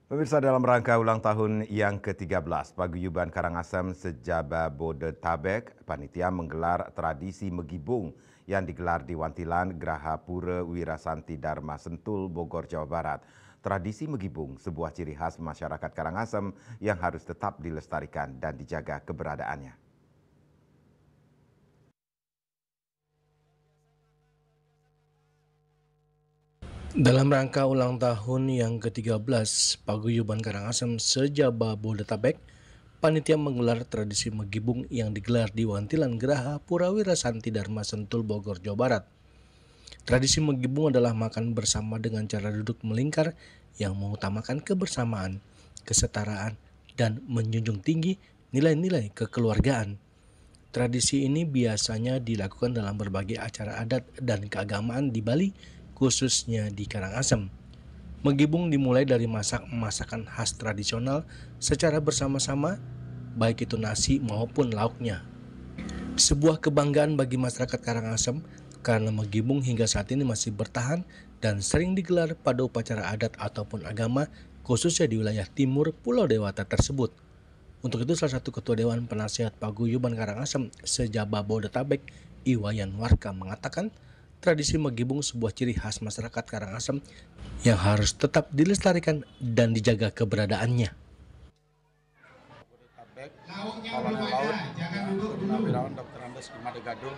Pemirsa, dalam rangka ulang tahun yang ke-13 Paguyuban Karangasem Sejababodetabek, panitia menggelar tradisi Megibung yang digelar di Wantilan Graha Pura Wirasanti Dharma Sentul, Bogor, Jawa Barat. Tradisi Megibung sebuah ciri khas masyarakat Karangasem yang harus tetap dilestarikan dan dijaga keberadaannya. Dalam rangka ulang tahun yang ke-13 Paguyuban Karangasem Sejababodetabek, panitia menggelar tradisi Megibung yang digelar di Wantilan Graha Pura Wirasanti Dharma Sentul, Bogor, Jawa Barat. Tradisi Megibung adalah makan bersama dengan cara duduk melingkar yang mengutamakan kebersamaan, kesetaraan, dan menjunjung tinggi nilai-nilai kekeluargaan. Tradisi ini biasanya dilakukan dalam berbagai acara adat dan keagamaan di Bali, khususnya di Karangasem. Megibung dimulai dari masak masakan khas tradisional secara bersama-sama, baik itu nasi maupun lauknya. Sebuah kebanggaan bagi masyarakat Karangasem karena Megibung hingga saat ini masih bertahan dan sering digelar pada upacara adat ataupun agama, khususnya di wilayah timur Pulau Dewata tersebut. Untuk itu, salah satu ketua Dewan Penasihat Paguyuban Karangasem Sejababodetabek, Iwayan Warka, mengatakan tradisi Megibung sebuah ciri khas masyarakat Karangasem yang harus tetap dilestarikan dan dijaga keberadaannya. Kolonel Laut Purnawirawan Dr. Andes Imade Gadul,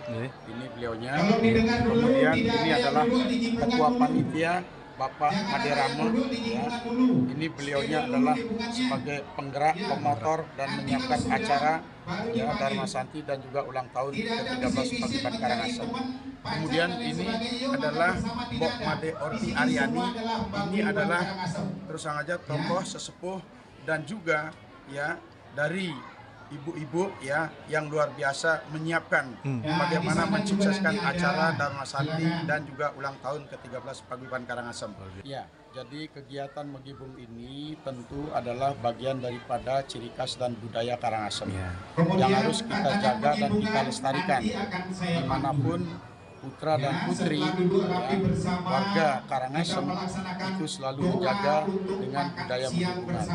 ini beliaunya. Kemudian ini adalah ketua panitia Bapak Ade Rama, ya. Ini beliaunya adalah sebagai penggerak, pemotor dan menyiapkan acara ya Dharma Santi dan juga ulang tahun ke-13 Paguyuban Karangasem. Kemudian ini adalah Mbok Made Orti Aryani, ini adalah terus saja tokoh sesepuh dan juga ya dari ibu-ibu ya yang luar biasa menyiapkan bagaimana mensukseskan acara Dharma Santi dan juga ulang tahun ke-13 Paguyuban Karangasem. Ya, jadi kegiatan Megibung ini tentu adalah bagian daripada ciri khas dan budaya Karangasem yang harus kita jaga dan kita lestarikan dimanapun putra dan putri ya, warga Karangasem itu selalu menjaga dengan budaya Megibungan,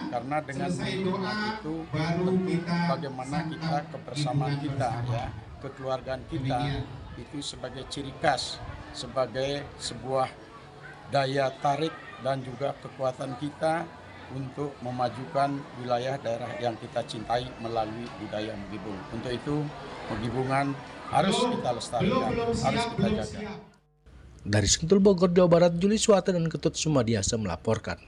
karena dengan Megibungan itu tentu bagaimana kita kebersamaan kita ya, kekeluargaan kita itu sebagai ciri khas, sebagai sebuah daya tarik dan juga kekuatan kita untuk memajukan wilayah daerah yang kita cintai melalui budaya Megibung. Untuk itu Megibungan harus kita lestarikan, harus kita jaga. Dari Sentul, Bogor, Jawa Barat, Juli Suwata dan Ketut Sumadiasa melaporkan.